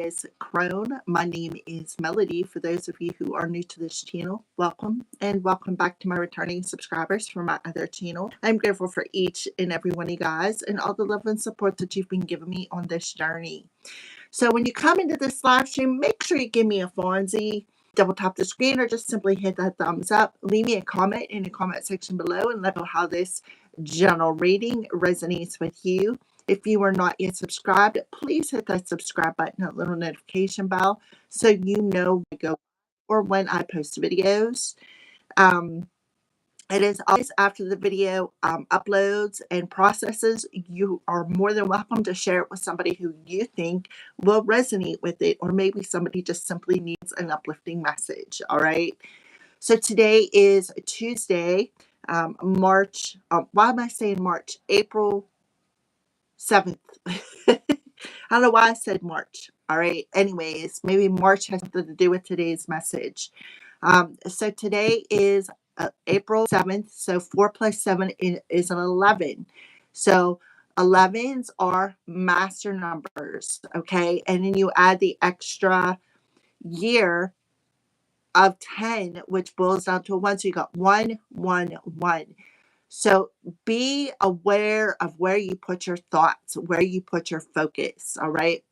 is Crone. My name is Melody. For those of you who are new to this channel, welcome and welcome back to my returning subscribers from my other channel. I'm grateful for each and every one of you guys and all the love and support that you've been giving me on this journey. So when you come into this live stream, make sure you give me a Fonzie. Double tap the screen or just simply hit that thumbs up. Leave me a comment in the comment section below and let me know how this general reading resonates with you. If you are not yet subscribed, please hit that subscribe button, that little notification bell, so you know when I go or when I post videos. It is always after the video uploads and processes. You are more than welcome to share it with somebody who you think will resonate with it, or maybe somebody just simply needs an uplifting message. All right. So today is Tuesday, March. Why am I saying March? April 7th. I don't know why I said March. All right. Anyways, maybe March has something to do with today's message. So today is April 7th. So 4 plus 7 is an 11. So 11s are master numbers. Okay. And then you add the extra year of 10, which boils down to a 1. So you got 1, 1, 1. So be aware of where you put your thoughts, where you put your focus, all right?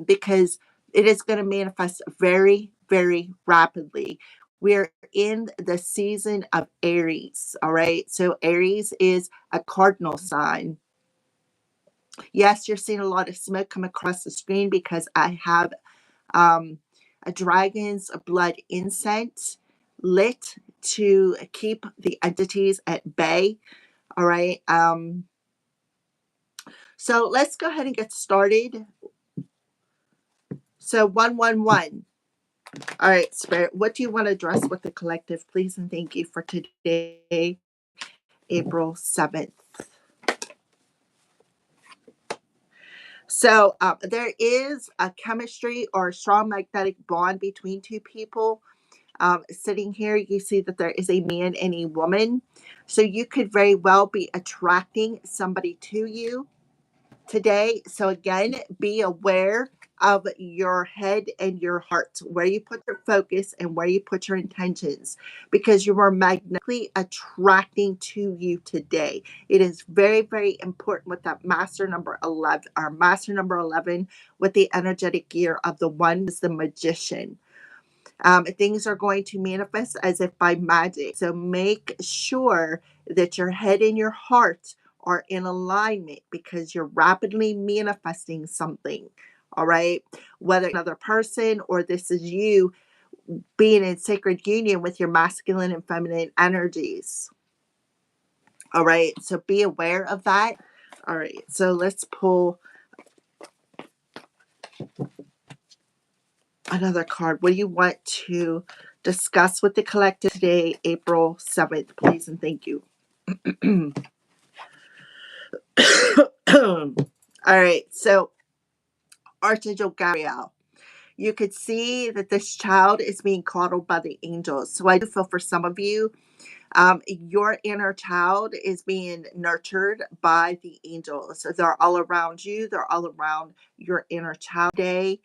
Because it is going to manifest very, very rapidly. We're in the season of Aries, all right? So Aries is a cardinal sign. Yes, you're seeing a lot of smoke come across the screen because I have a dragon's blood incense lit to keep the entities at bay. All right. So let's go ahead and get started. So 111. All right, Spirit, what do you want to address with the collective, please? And thank you for today, April 7th. So there is a chemistry or a strong magnetic bond between two people. Sitting here, you see that there is a man and a woman. So you could very well be attracting somebody to you today. So again, be aware of your head and your heart, where you put your focus and where you put your intentions, because you are magnetically attracting to you today. It is very, very important with that master number 11, our master number 11 with the energetic year of the 1 is the magician. Things are going to manifest as if by magic. So make sure that your head and your heart are in alignment, because you're rapidly manifesting something. All right. Whether another person or this is you being in sacred union with your masculine and feminine energies. All right. So be aware of that. All right. So let's pull another card. What do you want to discuss with the collective today, April 7th, please? And thank you. All right. So Archangel Gabriel. You could see that this child is being coddled by the angels. So I do feel for some of you, your inner child is being nurtured by the angels. So they're all around you. They're all around your inner child today.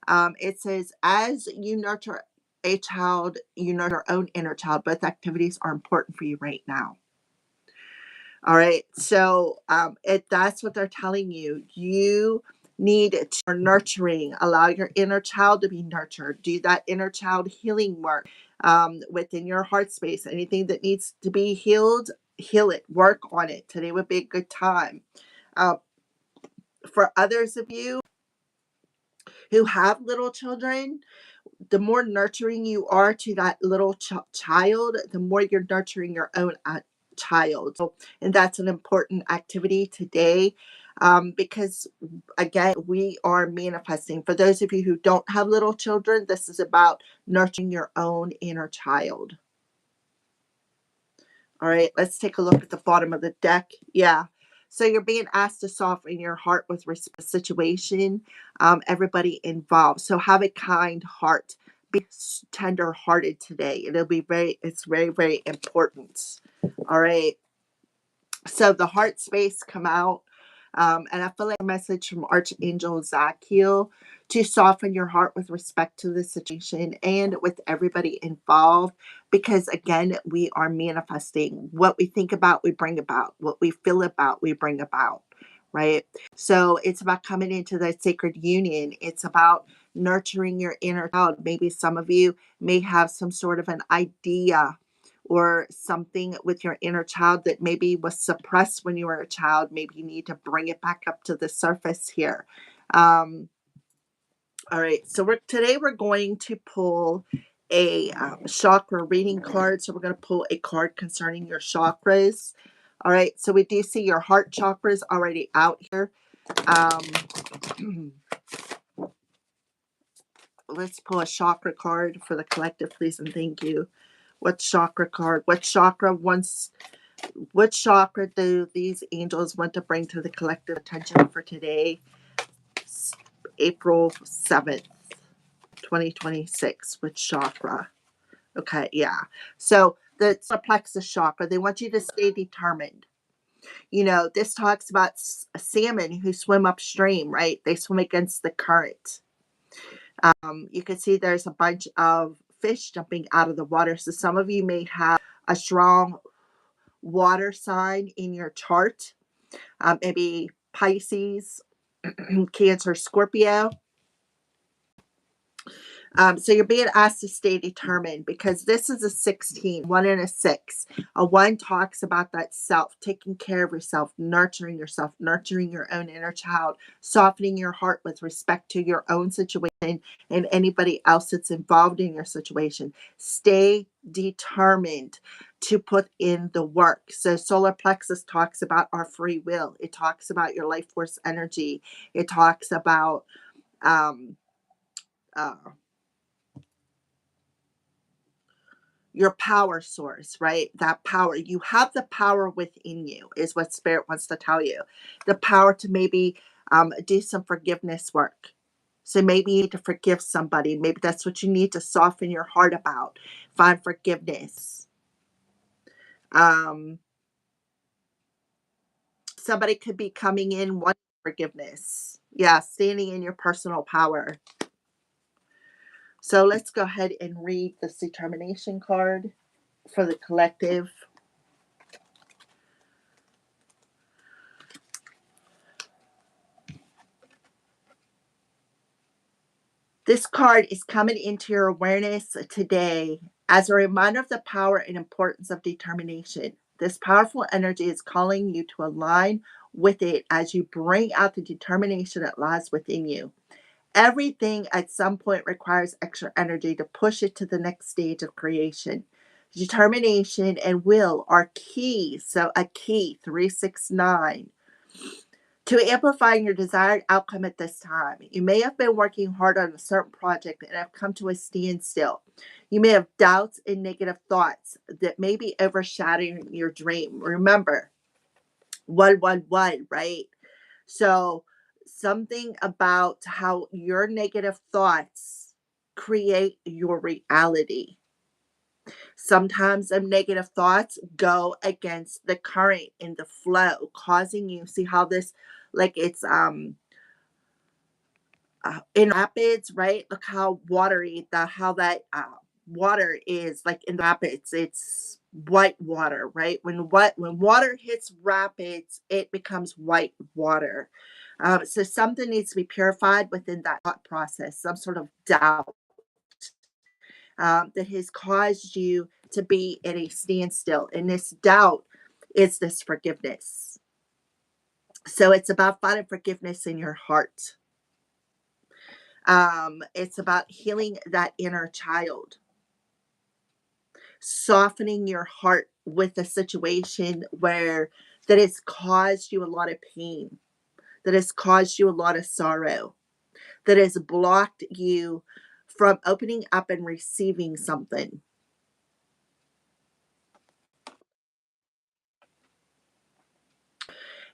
It says, as you nurture a child, you nurture your own inner child. Both activities are important for you right now. All right. So that's what they're telling you. You need to nurturing, allow your inner child to be nurtured. Do that inner child healing work within your heart space. Anything that needs to be healed, heal it, work on it. Today would be a good time. For others of you who have little children, the more nurturing you are to that little child, the more you're nurturing your own child. So, and that's an important activity today, because again, we are manifesting. For those of you who don't have little children, this is about nurturing your own inner child. All right, let's take a look at the bottom of the deck. Yeah. So you're being asked to soften your heart with respect to the situation, everybody involved. So have a kind heart. Be tender hearted today. It's very, very important. All right. So the heart space come out. And I feel like a message from Archangel Zachiel. to soften your heart with respect to the situation and with everybody involved. Because again, we are manifesting what we think about, we bring about, what we feel about, we bring about, right? So it's about coming into that sacred union. It's about nurturing your inner child. Maybe some of you may have some sort of an idea or something with your inner child that maybe was suppressed when you were a child. Maybe you need to bring it back up to the surface here. Um, all right, so today we're going to pull a chakra reading card. So we're going to pull a card concerning your chakras. All right, so we do see your heart chakras already out here. Let's pull a chakra card for the collective, please, and thank you. What chakra card? What chakra wants? What chakra do these angels want to bring to the collective attention for today, April 7th, 2026? Which chakra? Okay, yeah. So the solar plexus chakra, they want you to stay determined. You know, this talks about salmon who swim upstream, right? They swim against the current. You can see there's a bunch of fish jumping out of the water. So some of you may have a strong water sign in your chart, maybe Pisces, Cancer, Scorpio. So you're being asked to stay determined because this is a 16, 1 and a 6. A 1 talks about that self, taking care of yourself, nurturing your own inner child, softening your heart with respect to your own situation and anybody else that's involved in your situation. Stay determined to put in the work. So solar plexus talks about our free will. It talks about your life force energy. It talks about um, uh, your power source, right? That power. You have the power within you, is what Spirit wants to tell you. The power to maybe do some forgiveness work. So maybe you need to forgive somebody. Maybe that's what you need to soften your heart about. Find forgiveness. Um, Somebody could be coming in wanting forgiveness. Yeah, standing in your personal power. So let's go ahead and read this determination card for the collective. This card is coming into your awareness today as a reminder of the power and importance of determination. This powerful energy is calling you to align with it as you bring out the determination that lies within you. Everything at some point requires extra energy to push it to the next stage of creation. Determination and will are key. So, a key 369 to amplifying your desired outcome at this time. You may have been working hard on a certain project and have come to a standstill. You may have doubts and negative thoughts that may be overshadowing your dream. Remember, 111, right? So, something about how your negative thoughts create your reality. Sometimes the negative thoughts go against the current in the flow, causing you see how this like it's in rapids, right? Look how watery the how that water is like in rapids. It's white water, right? When water hits rapids, it becomes white water. So something needs to be purified within that thought process. Some sort of doubt that has caused you to be at a standstill. And this doubt is this forgiveness. So it's about finding forgiveness in your heart. It's about healing that inner child, softening your heart with a situation where that has caused you a lot of pain, that has caused you a lot of sorrow, that has blocked you from opening up and receiving something.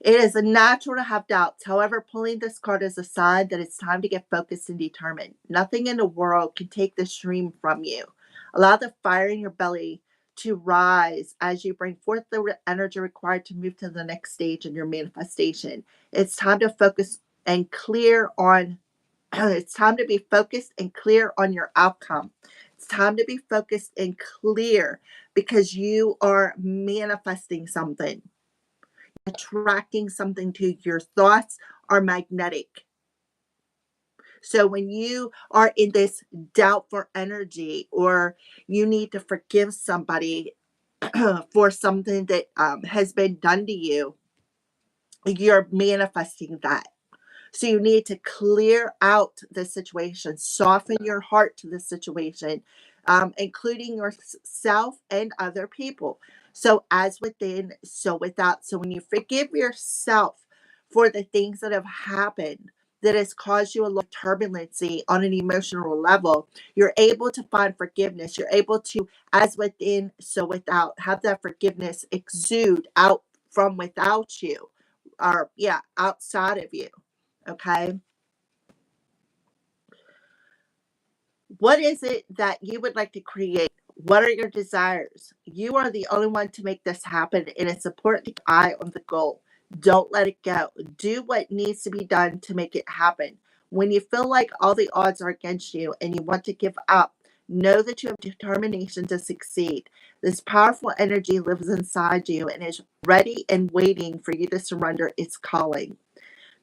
It is natural to have doubts. However, pulling this card is a sign that it's time to get focused and determined. Nothing in the world can take this dream from you. Allow the fire in your belly to rise as you bring forth the energy required to move to the next stage in your manifestation. It's time to focus and clear on It's time to be focused and clear on your outcome. It's time to be focused and clear because you are manifesting something, attracting something to you. Your thoughts are magnetic. So when you are in this doubtful energy or you need to forgive somebody for something that has been done to you, you're manifesting that. So you need to clear out the situation, soften your heart to the situation, including yourself and other people. So as within, so without. So when you forgive yourself for the things that have happened that has caused you a lot of turbulency on an emotional level, you're able to find forgiveness. You're able to, as within, so without, have that forgiveness exude out from without you, or yeah, outside of you. Okay. What is it that you would like to create? What are your desires? You are the only one to make this happen, and it's important to keep an eye on the goal. Don't let it go. Do what needs to be done to make it happen. When you feel like all the odds are against you and you want to give up, know that you have determination to succeed. This powerful energy lives inside you and is ready and waiting for you to surrender its calling.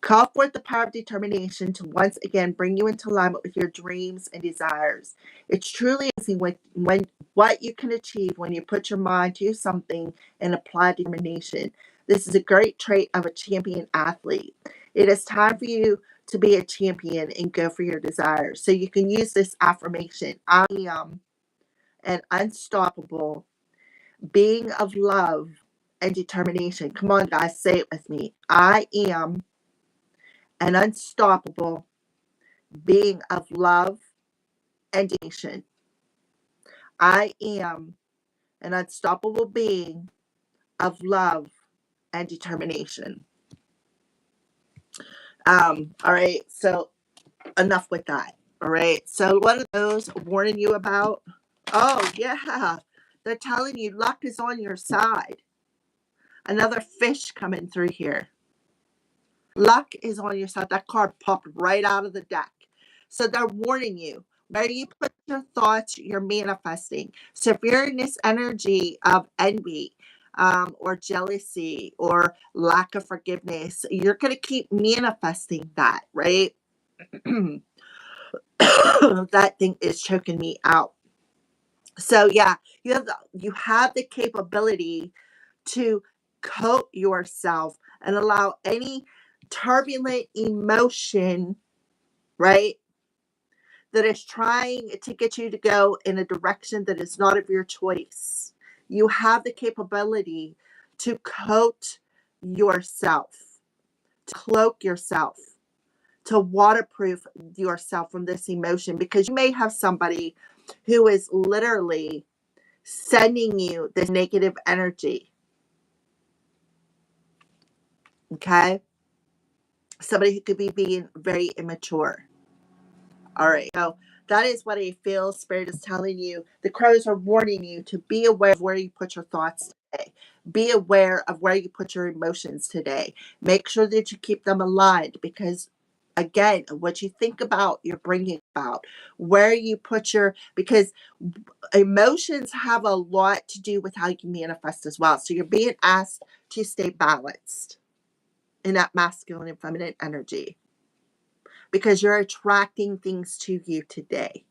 Call forth the power of determination to once again bring you into alignment with your dreams and desires. It's truly amazing when what you can achieve when you put your mind to something and apply determination. This is a great trait of a champion athlete. It is time for you to be a champion and go for your desires. So you can use this affirmation. I am an unstoppable being of love and determination. Come on, guys, say it with me. I am an unstoppable being of love and determination. I am an unstoppable being of love and determination. All right, so enough with that. All right, so what are those warning you about? Oh, yeah, they're telling you luck is on your side. Another fish coming through here. Luck is on your side. That card popped right out of the deck. So they're warning you. Where you put your thoughts, you're manifesting. So if you're in this energy of envy, or jealousy or lack of forgiveness, you're going to keep manifesting that, right? That thing is choking me out. So yeah, you have the capability to coat yourself and allow any turbulent emotion, right, that is trying to get you to go in a direction that is not of your choice. You have the capability to coat yourself, to cloak yourself, to waterproof yourself from this emotion, because you may have somebody who is literally sending you this negative energy. Okay. Somebody who could be being very immature. All right. So that is what I feel Spirit is telling you. The crows are warning you to be aware of where you put your thoughts today. Be aware of where you put your emotions today. Make sure that you keep them aligned, because again, what you think about, you're bringing about. Where you put your, because emotions have a lot to do with how you manifest as well. So you're being asked to stay balanced in that masculine and feminine energy, because you're attracting things to you today.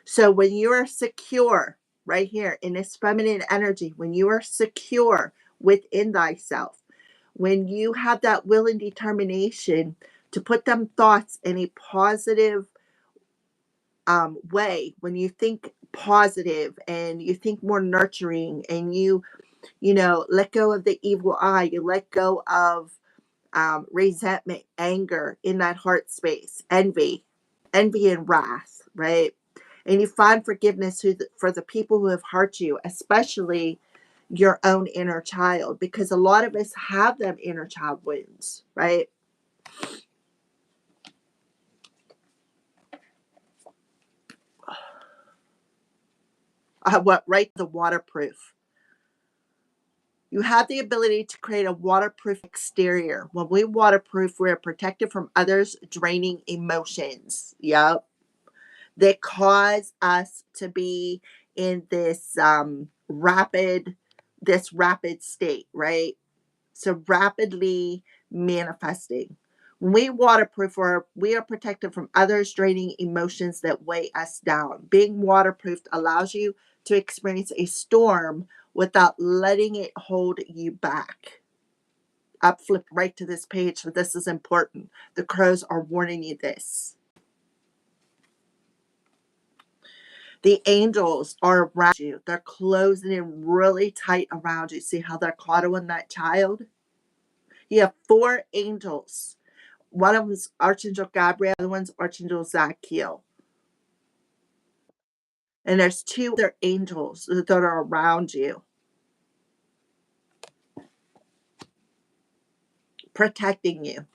So when you are secure right here in this feminine energy, when you are secure within thyself, when you have that will and determination to put them thoughts in a positive way, when you think positive and you think more nurturing, and you know, let go of the evil eye, you let go of resentment, anger in that heart space, envy and wrath, right? And you find forgiveness for the people who have hurt you, especially your own inner child, because a lot of us have them inner child wounds, right? What, right? The waterproof. You have the ability to create a waterproof exterior. When we waterproof, we're protected from others' draining emotions. Yep. That cause us to be in this rapid state, right? So rapidly manifesting. When we waterproof, we are protected from others draining emotions that weigh us down. Being waterproofed allows you to experience a storm without letting it hold you back. Up, flip right to this page. So this is important. The crows are warning you this. The angels are around you. They're closing in really tight around you. See how they're coddling that child? You have 4 angels. One of them is Archangel Gabriel, the other one's Archangel Zachiel. And there's 2 other angels that are around you, protecting you.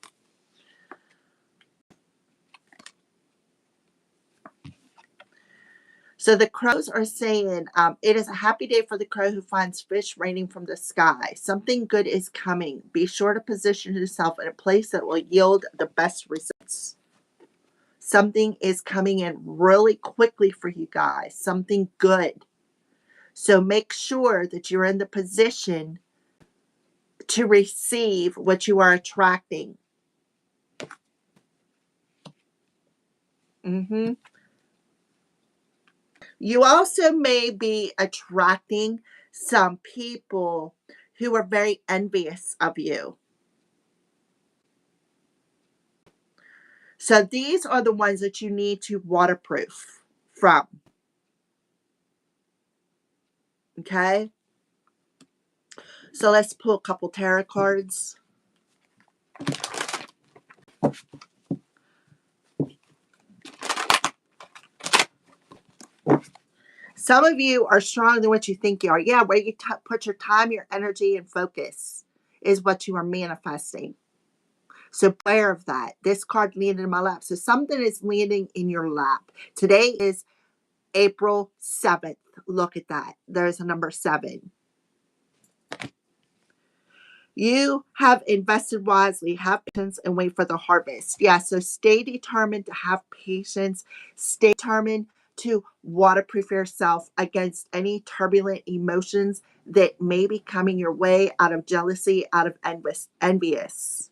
So the crows are saying, it is a happy day for the crow who finds fish raining from the sky. Something good is coming. Be sure to position yourself in a place that will yield the best results. Something is coming in really quickly for you guys. Something good. So make sure that you're in the position to receive what you are attracting. You also may be attracting some people who are very envious of you. So these are the ones that you need to waterproof from. Okay. So let's pull a couple tarot cards. Some of you are stronger than what you think you are. Yeah, where you put your time, your energy, and focus is what you are manifesting. So beware of that. This card landed in my lap. So something is landing in your lap. Today is April 7th. Look at that. There's a number 7. You have invested wisely, have patience, and wait for the harvest. Yeah, so stay determined to have patience. Stay determined to waterproof yourself against any turbulent emotions that may be coming your way out of jealousy, out of envious.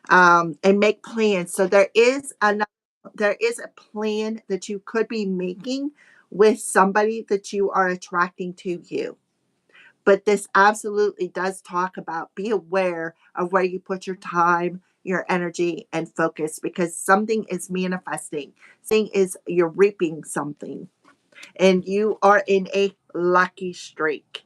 And make plans. So there is a plan that you could be making with somebody that you are attracting to you. But this absolutely does talk about be aware of where you put your time, your energy, and focus, because something is manifesting. Something is, you're reaping something, and you are in a lucky streak.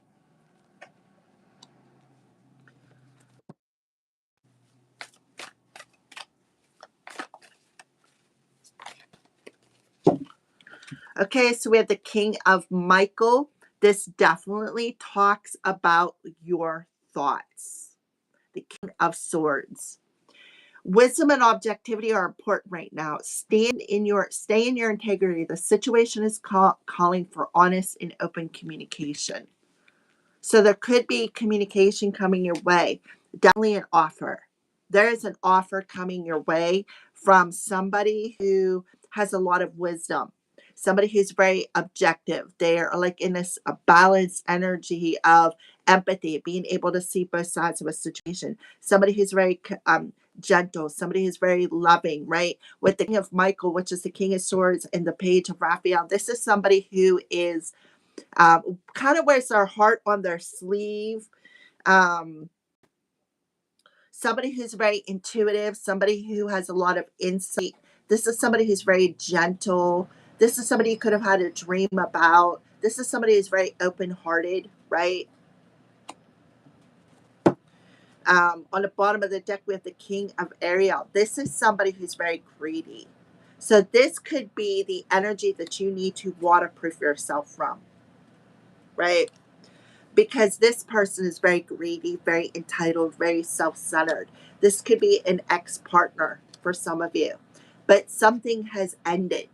Okay, so we have the King of Michael. This definitely talks about your thoughts. The King of Swords. Wisdom and objectivity are important right now. Stay in your integrity. The situation is calling for honest and open communication. So there could be communication coming your way. Definitely an offer. There is an offer coming your way from somebody who has a lot of wisdom, somebody who's very objective. They're like in this a balanced energy of empathy, being able to see both sides of a situation. Somebody who's very gentle, somebody who's very loving, right? With the King of Michael, which is the King of Swords, and the Page of Raphael, this is somebody who is kind of wears their heart on their sleeve. Um, Somebody who's very intuitive, somebody who has a lot of insight. This is somebody who's very gentle. This is somebody you could have had a dream about. This is somebody who's very open hearted, right? On the bottom of the deck, we have the King of Ariel. This is somebody who's very greedy. So this could be the energy that you need to waterproof yourself from, right? Because this person is very greedy, very entitled, very self centered. This could be an ex partner for some of you, but something has ended,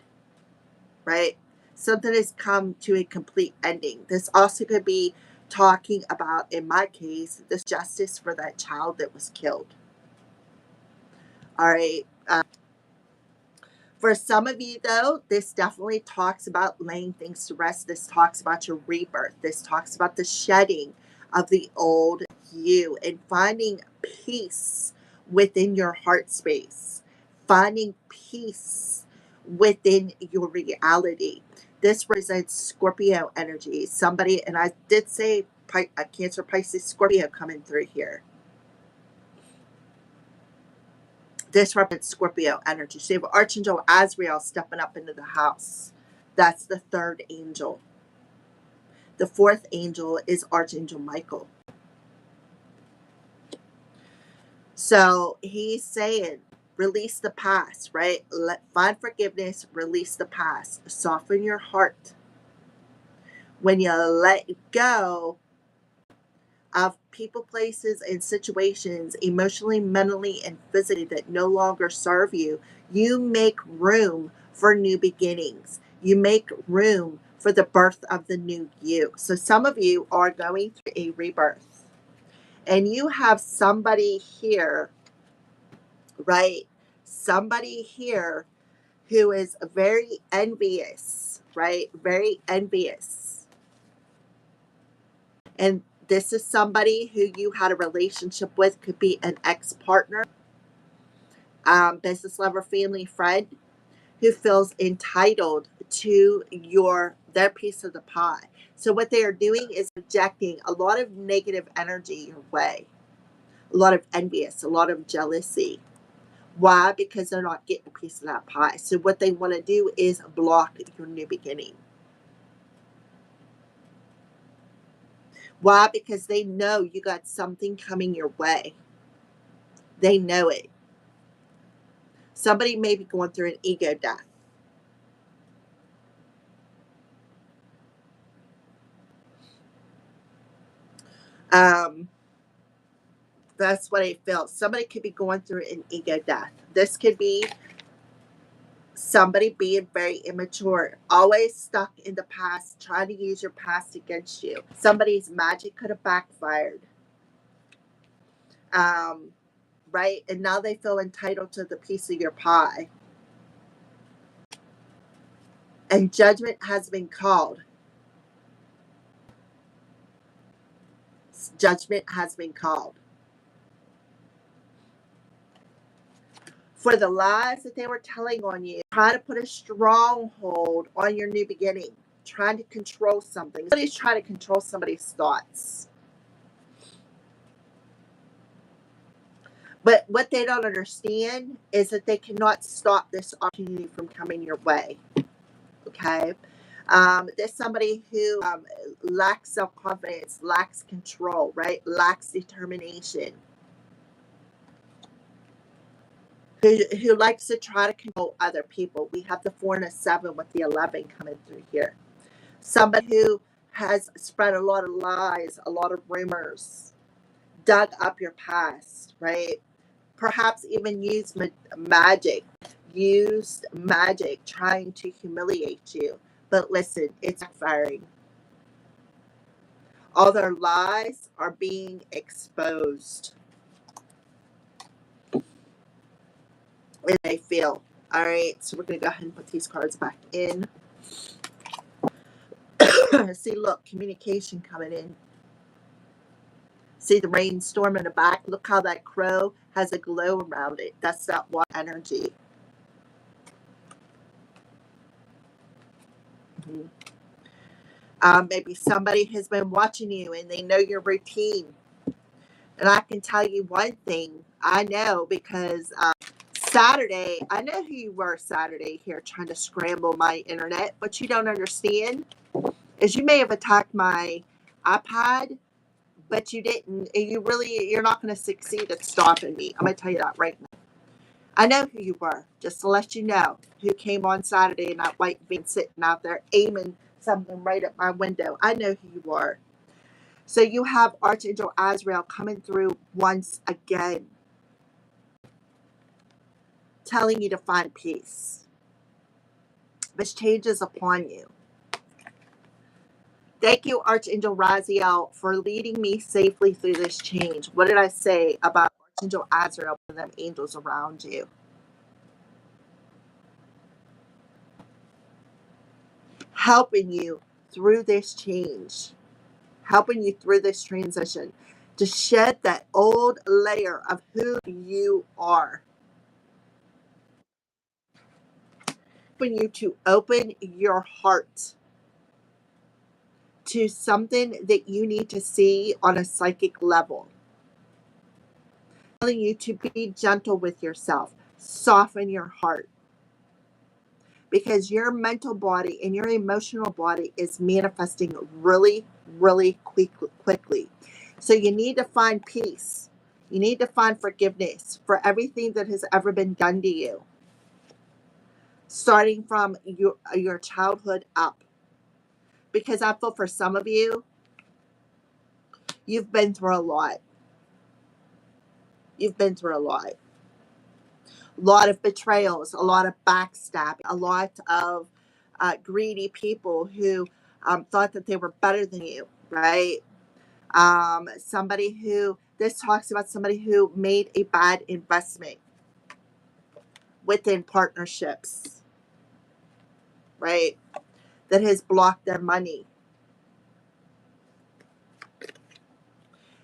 right? Something has come to a complete ending. This also could be talking about, in my case, this justice for that child that was killed. All right. For some of you, though, this definitely talks about laying things to rest. This talks about your rebirth. This talks about the shedding of the old you and finding peace within your heart space, finding peace within your reality. This represents Scorpio energy. Somebody, and I did say Cancer, Pisces, Scorpio coming through here. This represents Scorpio energy. So you have Archangel Azrael stepping up into the house. That's the third angel. The fourth angel is Archangel Michael. So he's saying, release the past, right? Find forgiveness, release the past. Soften your heart. When you let go of people, places, and situations, emotionally, mentally, and physically, that no longer serve you, you make room for new beginnings. You make room for the birth of the new you. So some of you are going through a rebirth, and you have somebody here, right? Somebody here who is very envious, right? Very envious. And this is somebody who you had a relationship with, could be an ex-partner, business lover, family, friend, who feels entitled to their piece of the pie. So what they are doing is projecting a lot of negative energy your way, a lot of envious, a lot of jealousy. Why? Because they're not getting a piece of that pie. So what they want to do is block your new beginning. Why? Because they know you got something coming your way. They know it. Somebody may be going through an ego death. That's what I felt. Somebody could be going through an ego death. This could be somebody being very immature, always stuck in the past, trying to use your past against you. Somebody's magic could have backfired. Right? And now they feel entitled to the piece of your pie. And judgment has been called. Judgment has been called. For the lies that they were telling on you, trying to put a stronghold on your new beginning, trying to control something. Somebody's trying to control somebody's thoughts. But what they don't understand is that they cannot stop this opportunity from coming your way. Okay? There's somebody who lacks self-confidence, lacks control, right? Lacks determination. Who likes to try to control other people. We have the 4 and a 7 with the 11 coming through here. Somebody who has spread a lot of lies, a lot of rumors, dug up your past, right? Perhaps even used magic trying to humiliate you. But listen, it's backfiring. All their lies are being exposed. And they feel. All right, so we're going to go ahead and put these cards back in. See, look, communication coming in. See the rainstorm in the back? Look how that crow has a glow around it. That's that water energy. Maybe somebody has been watching you and they know your routine. And I can tell you one thing. I know because Saturday, I know who you were Saturday here trying to scramble my internet. What you don't understand is you may have attacked my iPad, but you didn't. You're not going to succeed at stopping me. I'm going to tell you that right now. I know who you were, just to let you know, who came on Saturday in that white van sitting out there aiming something right at my window. I know who you were. So you have Archangel Azrael coming through once again, telling you to find peace. This change is upon you. Thank you, Archangel Raziel, for leading me safely through this change. What did I say about Archangel Azrael and them angels around you? Helping you through this change, helping you through this transition, to shed that old layer of who you are, helping you to open your heart to something that you need to see on a psychic level, telling you to be gentle with yourself, soften your heart, because your mental body and your emotional body is manifesting really, really quickly. So you need to find peace. You need to find forgiveness for everything that has ever been done to you, starting from your childhood up. Because I feel for some of you, you've been through a lot. You've been through a lot. A lot of betrayals, a lot of backstabbing, a lot of greedy people who thought that they were better than you, right? Somebody who, this talks about somebody who made a bad investment within partnerships, right? That has blocked their money.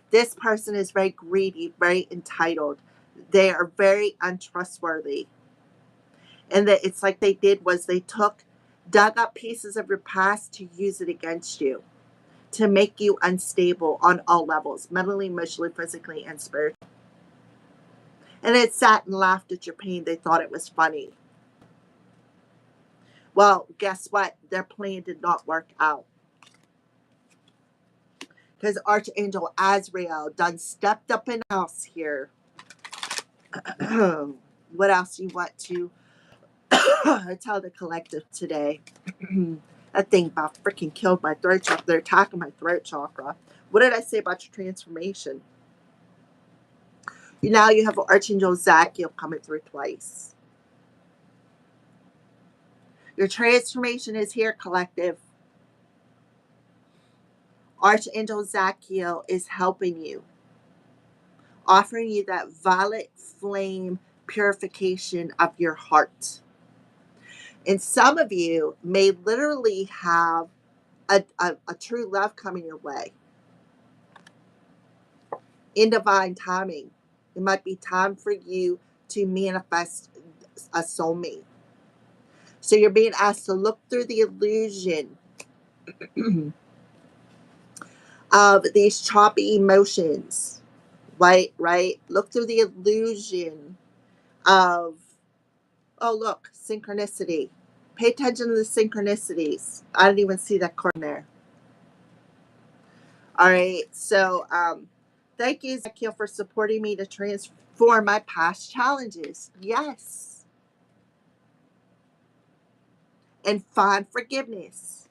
This person is very greedy, very entitled. They are very untrustworthy. And that it's like they did was they dug up pieces of your past to use it against you, to make you unstable on all levels, mentally, emotionally, physically, and spiritually. And it sat and laughed at your pain. They thought it was funny. Well, guess what? Their plan did not work out. Because Archangel Azrael done stepped up in the house here. What else do you want to tell the collective today? That thing about freaking killed my throat chakra. They're attacking my throat chakra. What did I say about your transformation? Now you have Archangel Zachiel coming through twice. Your transformation is here, collective. Archangel Zachiel is helping you, offering you that violet flame purification of your heart. And some of you may literally have a true love coming your way in divine timing. It might be time for you to manifest a soulmate. So you're being asked to look through the illusion of these choppy emotions, right? Right? Look through the illusion of, oh, look, synchronicity. Pay attention to the synchronicities. I didn't even see that card there. All right. So, thank you, Zakiel, for supporting me to transform my past challenges. Yes. And find forgiveness.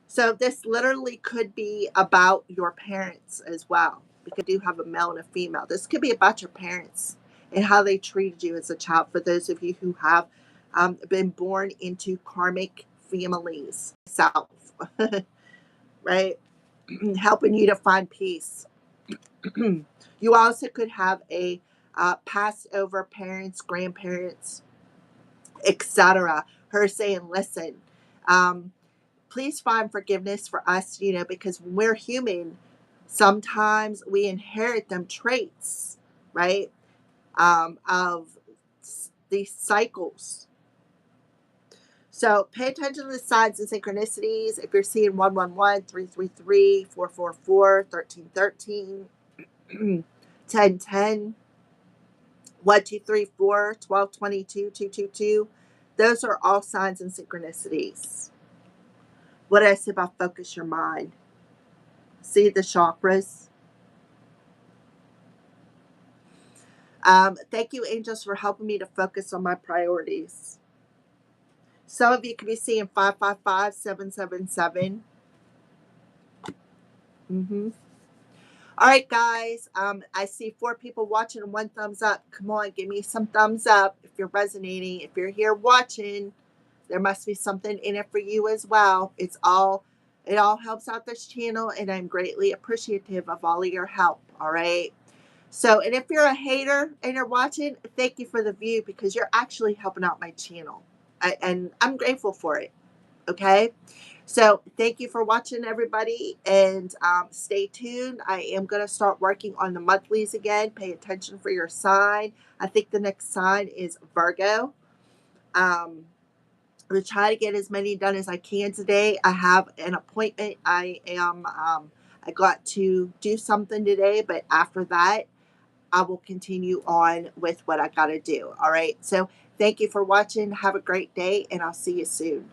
So, this literally could be about your parents as well, because you do have a male and a female. This could be about your parents and how they treated you as a child, for those of you who have been born into karmic families, self, right? Helping you to find peace. You also could have a passed over parents, grandparents, etc. Her saying, listen, please find forgiveness for us, because when we're human, sometimes we inherit them traits, right? Of these cycles. So pay attention to the signs and synchronicities. If you're seeing 111, 333, 444, 1313, 1010, 1234, 1222, 222, those are all signs and synchronicities. What did I say about focus your mind? See the chakras. Thank you, angels, for helping me to focus on my priorities. Some of you could be seeing 555, 777. Mm-hmm. All right, guys. I see 4 people watching and 1 thumbs up. Come on, give me some thumbs up if you're resonating. If you're here watching, there must be something in it for you as well. It's all It all helps out this channel, and I'm greatly appreciative of all of your help. All right. So, and if you're a hater and you're watching, thank you for the view because you're actually helping out my channel. And I'm grateful for it. Okay. So, thank you for watching, everybody, and stay tuned. I am going to start working on the monthlies again. Pay attention for your sign. I think the next sign is Virgo. I'm going to try to get as many done as I can today. I have an appointment. I got to do something today, but after that, I will continue on with what I got to do. All right. So, thank you for watching. Have a great day, and I'll see you soon.